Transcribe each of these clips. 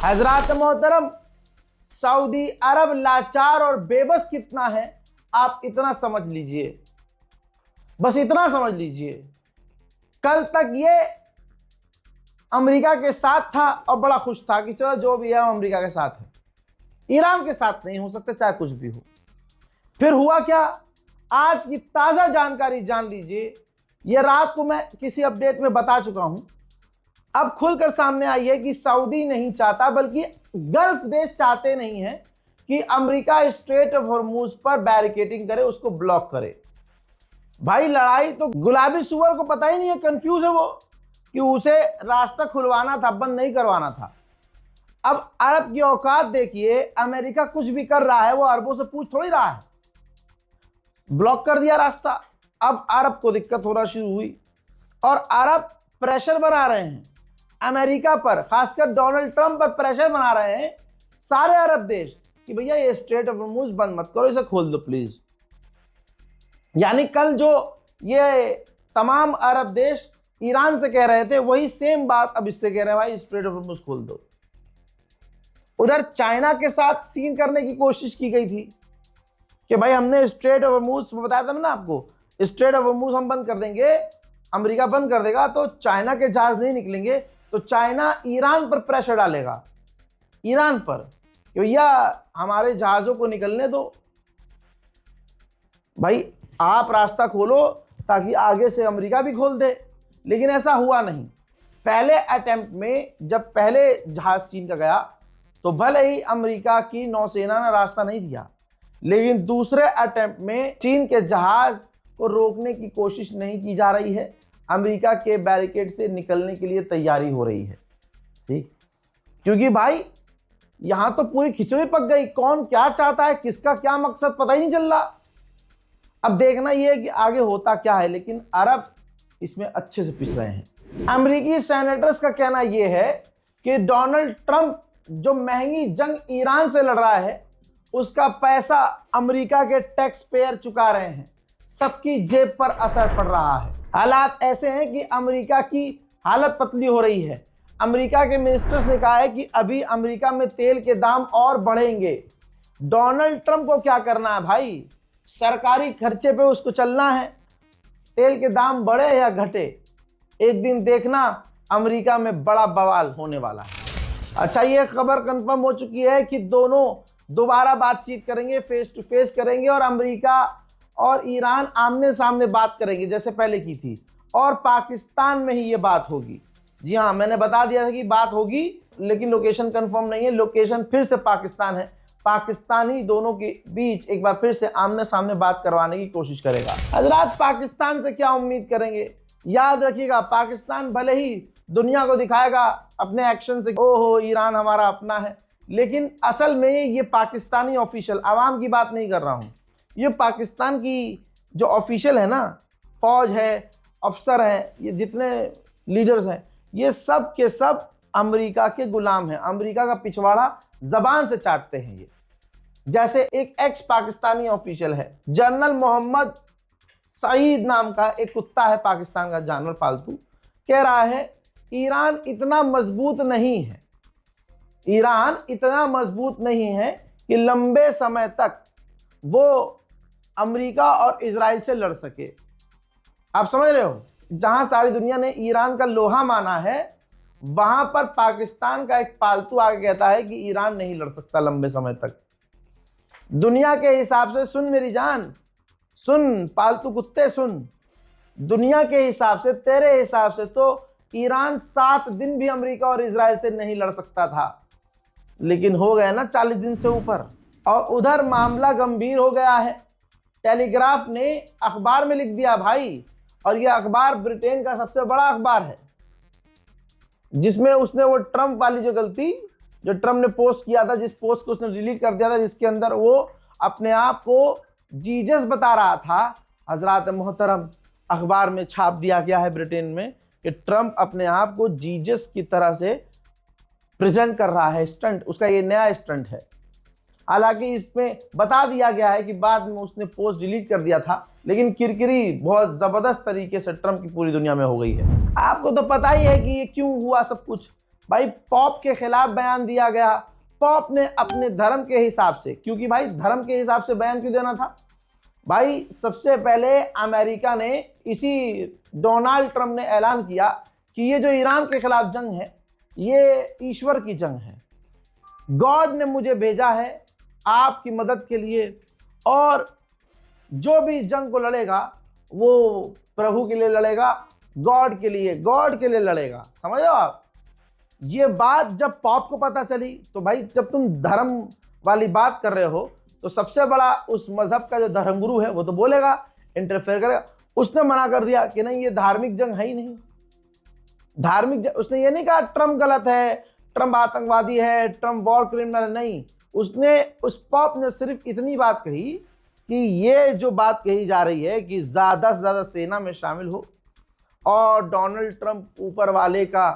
हजरात मोहतरम, सऊदी अरब लाचार और बेबस कितना है आप इतना समझ लीजिए, बस इतना समझ लीजिए। कल तक ये अमेरिका के साथ था और बड़ा खुश था कि चलो जो भी है अमेरिका के साथ है, ईरान के साथ नहीं हो सकता चाहे कुछ भी हो। फिर हुआ क्या, आज की ताजा जानकारी जान लीजिए। यह रात को मैं किसी अपडेट में बता चुका हूं, अब खुलकर सामने आई है कि सऊदी नहीं चाहता बल्कि गल्फ देश चाहते नहीं है कि अमेरिका स्ट्रेट ऑफ हॉर्मूज पर बैरिकेडिंग करे, उसको ब्लॉक करे। भाई लड़ाई तो गुलाबी सुअर को पता ही नहीं है, कंफ्यूज है वो कि उसे रास्ता खुलवाना था, बंद नहीं करवाना था। अब अरब की औकात देखिए, अमेरिका कुछ भी कर रहा है वो अरबों से पूछ थोड़ी रहा है, ब्लॉक कर दिया रास्ता। अब अरब को दिक्कत होना शुरू हुई और अरब प्रेशर बना रहे हैं अमेरिका पर, खासकर डोनाल्ड ट्रंप पर प्रेशर बना रहे हैं सारे अरब देश कि भैया ये स्ट्रेट ऑफ हॉर्मूज बंद मत करो, इसे खोल दो प्लीज। यानी कल जो ये तमाम अरब देश ईरान से कह रहे थे वही सेम बात अब इससे कह रहे हैं, भाई स्ट्रेट ऑफ हॉर्मूज खोल दो। उधर चाइना के साथ सीन करने की कोशिश की गई थी कि भाई हमने स्ट्रेट ऑफ हॉर्मूज बताया था ना आपको, स्ट्रेट ऑफ हॉर्मूज हम बंद कर देंगे, अमेरिका बंद कर देगा तो चाइना के जहाज नहीं निकलेंगे, तो चाइना ईरान पर प्रेशर डालेगा, ईरान पर कि भैया हमारे जहाजों को निकलने दो, भाई आप रास्ता खोलो ताकि आगे से अमेरिका भी खोल दे। लेकिन ऐसा हुआ नहीं। पहले अटेम्प्ट में जब पहले जहाज चीन का गया तो भले ही अमेरिका की नौसेना ने रास्ता नहीं दिया, लेकिन दूसरे अटेम्प्ट में चीन के जहाज को रोकने की कोशिश नहीं की जा रही है, अमेरिका के बैरिकेड से निकलने के लिए तैयारी हो रही है। ठीक, क्योंकि भाई यहां तो पूरी खिचड़ी पक गई, कौन क्या चाहता है, किसका क्या मकसद पता ही नहीं चल रहा। अब देखना यह है कि आगे होता क्या है, लेकिन अरब इसमें अच्छे से पिस रहे हैं। अमेरिकी सेनेटर्स का कहना यह है कि डोनाल्ड ट्रंप जो महंगी जंग ईरान से लड़ रहा है उसका पैसा अमेरिका के टैक्स पेयर चुका रहे हैं, सबकी जेब पर असर पड़ रहा है। हालात ऐसे हैं कि अमेरिका की हालत पतली हो रही है। अमेरिका के मिनिस्टर्स ने कहा है कि अभी अमेरिका में तेल के दाम और बढ़ेंगे। डोनाल्ड ट्रंप को क्या करना है भाई, सरकारी खर्चे पे उसको चलना है, तेल के दाम बढ़े या घटे, एक दिन देखना अमेरिका में बड़ा बवाल होने वाला है। अच्छा, ये खबर कंफर्म हो चुकी है कि दोनों दोबारा बातचीत करेंगे, फेस टू फेस करेंगे और अमेरिका और ईरान आमने सामने बात करेंगे जैसे पहले की थी, और पाकिस्तान में ही ये बात होगी। जी हाँ, मैंने बता दिया था कि बात होगी, लेकिन लोकेशन कंफर्म नहीं है, लोकेशन फिर से पाकिस्तान है। पाकिस्तान ही दोनों के बीच एक बार फिर से आमने सामने बात करवाने की कोशिश करेगा। हजरात, पाकिस्तान से क्या उम्मीद करेंगे, याद रखिएगा पाकिस्तान भले ही दुनिया को दिखाएगा अपने एक्शन से ओहो ईरान हमारा अपना है, लेकिन असल में ये पाकिस्तानी ऑफिशियल, आवाम की बात नहीं कर रहा हूँ, ये पाकिस्तान की जो ऑफिशियल है ना, फौज है, अफसर हैं, ये जितने लीडर्स हैं, ये सब के सब अमेरिका के गुलाम हैं, अमेरिका का पिछवाड़ा जबान से चाटते हैं ये। जैसे एक एक्स पाकिस्तानी ऑफिशियल है, जनरल मोहम्मद सईद नाम का एक कुत्ता है पाकिस्तान का जानवर पालतू, कह रहा है ईरान इतना मजबूत नहीं है, ईरान इतना मजबूत नहीं है कि लंबे समय तक वो अमेरिका और इजराइल से लड़ सके। आप समझ रहे हो, जहां सारी दुनिया ने ईरान का लोहा माना है, वहां पर पाकिस्तान का एक पालतू आके कहता है कि ईरान नहीं लड़ सकता लंबे समय तक। दुनिया के हिसाब से, सुन मेरी जान, सुन पालतू कुत्ते सुन, दुनिया के हिसाब से, तेरे हिसाब से तो ईरान 7 दिन भी अमेरिका और इजराइल से नहीं लड़ सकता था, लेकिन हो गया ना 40 दिन से ऊपर। और उधर मामला गंभीर हो गया है। टेलीग्राफ ने अखबार में लिख दिया भाई, और यह अखबार ब्रिटेन का सबसे बड़ा अखबार है, जिसमें उसने वो ट्रंप वाली जो गलती जो ट्रंप ने पोस्ट किया था, जिस पोस्ट को उसने डिलीट कर दिया था, जिसके अंदर वो अपने आप को जीजस बता रहा था, हजरात मोहतरम अखबार में छाप दिया गया है ब्रिटेन में कि ट्रंप अपने आप को जीजस की तरह से प्रेजेंट कर रहा है। स्टंट, उसका ये नया स्टंट है। हालांकि इसमें बता दिया गया है कि बाद में उसने पोस्ट डिलीट कर दिया था, लेकिन किरकिरी बहुत जबरदस्त तरीके से ट्रंप की पूरी दुनिया में हो गई है। आपको तो पता ही है कि ये क्यों हुआ सब कुछ। भाई पॉप के खिलाफ बयान दिया गया। पॉप ने अपने धर्म के हिसाब से, क्योंकि भाई धर्म के हिसाब से बयान क्यों देना था भाई, सबसे पहले अमेरिका ने, इसी डोनाल्ड ट्रंप ने ऐलान किया कि ये जो ईरान के खिलाफ जंग है ये ईश्वर की जंग है, गॉड ने मुझे भेजा है आपकी मदद के लिए, और जो भी जंग को लड़ेगा वो प्रभु के लिए लड़ेगा, गॉड के लिए लड़ेगा। समझ रहे हो आप? ये बात जब पॉप को पता चली तो भाई जब तुम धर्म वाली बात कर रहे हो तो सबसे बड़ा उस मजहब का जो धर्मगुरु है वो तो बोलेगा, इंटरफेयर करेगा। उसने मना कर दिया कि नहीं, ये धार्मिक जंग है ही नहीं। धार्मिक जंग, उसने ये नहीं कहा ट्रम्प गलत है, ट्रम्प आतंकवादी है, ट्रम्प वॉर क्रिमिनल है, नहीं। उसने, उस पॉप ने सिर्फ इतनी बात कही कि ये जो बात कही जा रही है कि ज़्यादा से ज़्यादा सेना में शामिल हो, और डोनाल्ड ट्रंप ऊपर वाले का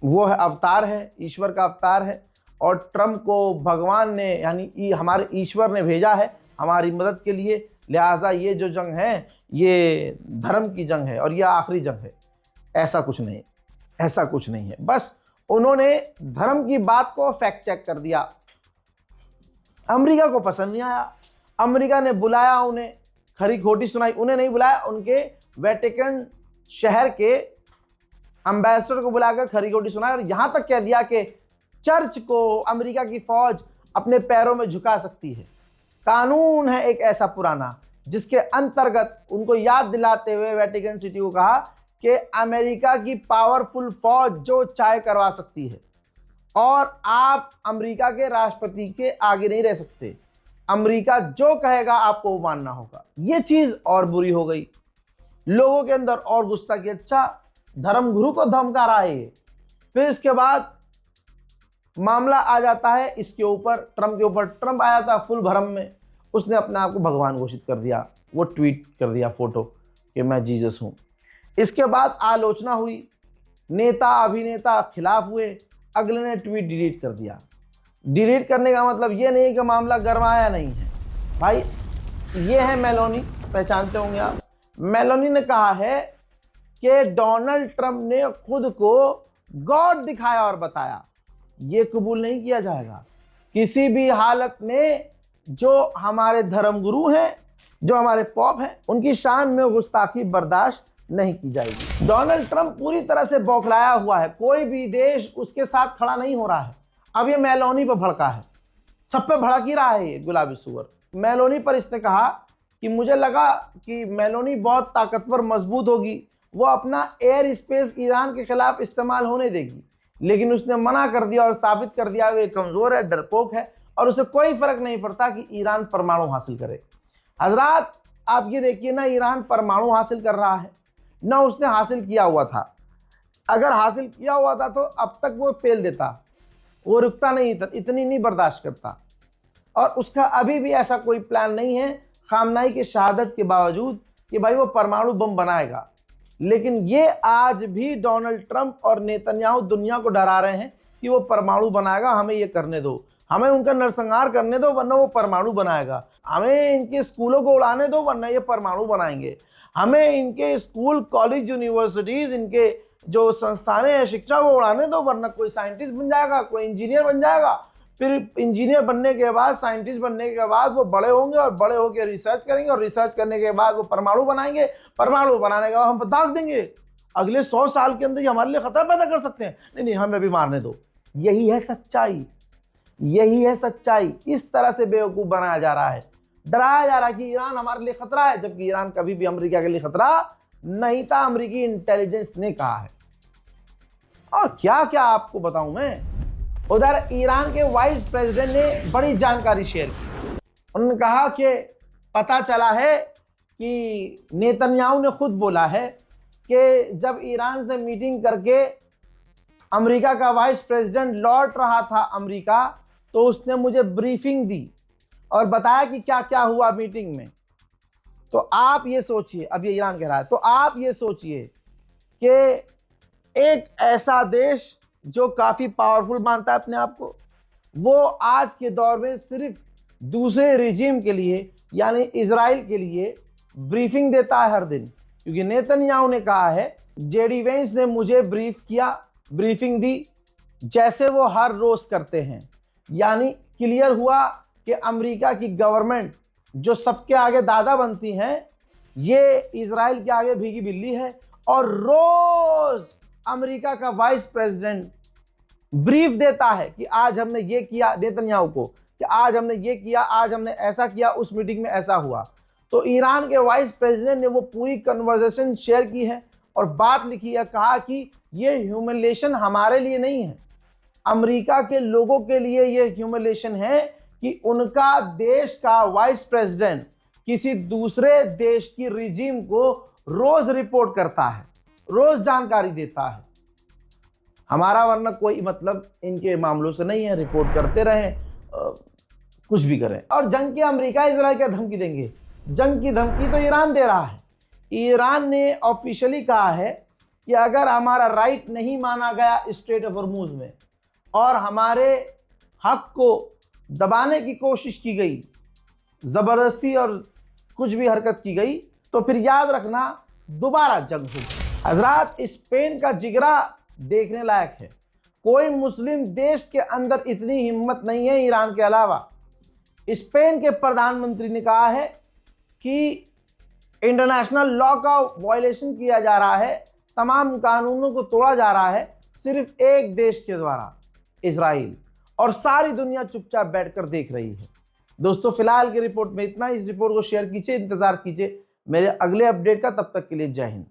वो है, अवतार है, ईश्वर का अवतार है, और ट्रंप को भगवान ने यानी हमारे ईश्वर ने भेजा है हमारी मदद के लिए, लिहाजा ये जो जंग है ये धर्म की जंग है और ये आखिरी जंग है। ऐसा कुछ नहीं, ऐसा कुछ नहीं है। बस उन्होंने धर्म की बात को फैक्ट चेक कर दिया। अमेरिका को पसंद नहीं आया, अमेरिका ने बुलाया उन्हें, खरी खोटी सुनाई, उन्हें नहीं बुलाया, उनके वेटिकन शहर के एम्बेसडर को बुलाकर खरी खोटी सुनाई, और यहां तक कह दिया कि चर्च को अमेरिका की फौज अपने पैरों में झुका सकती है। कानून है एक ऐसा पुराना जिसके अंतर्गत उनको याद दिलाते हुए वेटिकन सिटी को कहा कि अमेरिका की पावरफुल फौज जो चाहे करवा सकती है, और आप अमेरिका के राष्ट्रपति के आगे नहीं रह सकते, अमेरिका जो कहेगा आपको वो मानना होगा। ये चीज और बुरी हो गई, लोगों के अंदर और गुस्सा कि अच्छा धर्मगुरु को धमका रहा है। फिर इसके बाद मामला आ जाता है इसके ऊपर, ट्रंप के ऊपर। ट्रंप आया था फुल भरम में, उसने अपने आप को भगवान घोषित कर दिया, वो ट्वीट कर दिया फोटो कि मैं जीसस हूं। इसके बाद आलोचना हुई, नेता अभिनेता खिलाफ हुए, अगले ने ट्वीट डिलीट कर दिया। डिलीट करने का मतलब ये नहीं कि मामला गरमाया नहीं है भाई। ये है मेलोनी, पहचानते होंगे आप। मेलोनी ने कहा है कि डोनाल्ड ट्रंप ने खुद को गॉड दिखाया और बताया। ये कबूल नहीं किया जाएगा किसी भी हालत में। जो हमारे धर्मगुरु हैं, जो हमारे पॉप हैं, उनकी शान में गुस्ताखी बर्दाश्त नहीं की जाएगी। डोनाल्ड ट्रंप पूरी तरह से बौखलाया हुआ है, कोई भी देश उसके साथ खड़ा नहीं हो रहा है। अब ये मेलोनी पर भड़का है, सब पे भड़क ही रहा है ये गुलाबी सुअर। मेलोनी पर इसने कहा कि मुझे लगा कि मेलोनी बहुत ताकतवर मजबूत होगी, वो अपना एयर स्पेस ईरान के खिलाफ इस्तेमाल होने देगी, लेकिन उसने मना कर दिया और साबित कर दिया वे कमजोर है, डरपोक है, और उसे कोई फर्क नहीं पड़ता कि ईरान परमाणु हासिल करे। हजरात आप ये देखिए ना, ईरान परमाणु हासिल कर रहा है, ना उसने हासिल किया हुआ था। अगर हासिल किया हुआ था तो अब तक वो पेल देता, वो रुकता नहीं, इतनी नहीं बर्दाश्त करता। और उसका अभी भी ऐसा कोई प्लान नहीं है, खामनाई की शहादत के बावजूद, कि भाई वो परमाणु बम बनाएगा। लेकिन ये आज भी डोनाल्ड ट्रंप और नेतन्याहू दुनिया को डरा रहे हैं कि वो परमाणु बनाएगा, हमें ये करने दो, हमें उनका नरसंहार करने दो वरना वो परमाणु बनाएगा, हमें इनके स्कूलों को उड़ाने दो वरना ये परमाणु बनाएंगे, हमें इनके स्कूल कॉलेज यूनिवर्सिटीज, इनके जो संस्थानें हैं शिक्षा को उड़ाने दो वरना कोई साइंटिस्ट बन जाएगा, कोई इंजीनियर बन जाएगा। फिर इंजीनियर बनने के बाद, साइंटिस्ट बनने के बाद वो बड़े होंगे और बड़े होकर रिसर्च करेंगे, और रिसर्च करने के बाद वो परमाणु बनाएंगे, परमाणु बनाने के बाद हम बता देंगे अगले 100 साल के अंदर ये हमारे लिए खतरा पैदा कर सकते हैं, नहीं नहीं हमें भी मारने दो। यही है सच्चाई, यही है सच्चाई। इस तरह से बेवकूफ बनाया जा रहा है, डराया जा रहा है कि ईरान हमारे लिए खतरा है, जबकि ईरान कभी भी अमेरिका के लिए खतरा नहीं था, अमेरिकी इंटेलिजेंस ने कहा है। और क्या क्या आपको बताऊं मैं। उधर ईरान के वाइस प्रेसिडेंट ने बड़ी जानकारी शेयर की। उन्होंने कहा कि पता चला है कि नेतन्याहू ने खुद बोला है कि जब ईरान से मीटिंग करके अमेरिका का वाइस प्रेसिडेंट लौट रहा था अमेरिका, तो उसने मुझे ब्रीफिंग दी और बताया कि क्या क्या हुआ मीटिंग में। तो आप ये सोचिए, अब ये ईरान कह रहा है, तो आप ये सोचिए कि एक ऐसा देश जो काफी पावरफुल मानता है अपने आप को, वो आज के दौर में सिर्फ दूसरे रिजीम के लिए यानी इजराइल के लिए ब्रीफिंग देता है हर दिन। क्योंकि नेतन्याहू ने कहा है, जेडी वेंस ने मुझे ब्रीफ किया, ब्रीफिंग दी जैसे वो हर रोज करते हैं। यानी क्लियर हुआ कि अमेरिका की गवर्नमेंट जो सबके आगे दादा बनती हैं, ये इजराइल के आगे भीगी बिल्ली है। और रोज अमेरिका का वाइस प्रेसिडेंट ब्रीफ देता है कि आज हमने ये किया, नेतन्याहू को, कि आज हमने ये किया, आज हमने ऐसा किया, उस मीटिंग में ऐसा हुआ। तो ईरान के वाइस प्रेसिडेंट ने वो पूरी कन्वर्सेशन शेयर की है और बात लिखी है, कहा कि ये ह्यूमिलिएशन हमारे लिए नहीं है, अमेरिका के लोगों के लिए ये ह्यूमिलिएशन है कि उनका देश का वाइस प्रेसिडेंट किसी दूसरे देश की रिजीम को रोज रिपोर्ट करता है, रोज जानकारी देता है। हमारा वरना कोई मतलब इनके मामलों से नहीं है, रिपोर्ट करते रहें, कुछ भी करें। और जंग की अमेरिका इजराइल क्या धमकी देंगे? जंग की धमकी तो ईरान दे रहा है। ईरान ने ऑफिशियली कहा है कि अगर हमारा राइट नहीं माना गया स्ट्रेट ऑफ हॉर्मुज में और हमारे हक को दबाने की कोशिश की गई, जबरदस्ती और कुछ भी हरकत की गई, तो फिर याद रखना दोबारा जंग होगी। हजरात, स्पेन का जिगरा देखने लायक है। कोई मुस्लिम देश के अंदर इतनी हिम्मत नहीं है ईरान के अलावा। स्पेन के प्रधानमंत्री ने कहा है कि इंटरनेशनल लॉ का वायलेशन किया जा रहा है, तमाम कानूनों को तोड़ा जा रहा है सिर्फ एक देश के द्वारा, इजराइल, और सारी दुनिया चुपचाप बैठकर देख रही है। दोस्तों, फिलहाल की रिपोर्ट में इतना। इस रिपोर्ट को शेयर कीजिए, इंतजार कीजिए मेरे अगले अपडेट का। तब तक के लिए जय हिंद।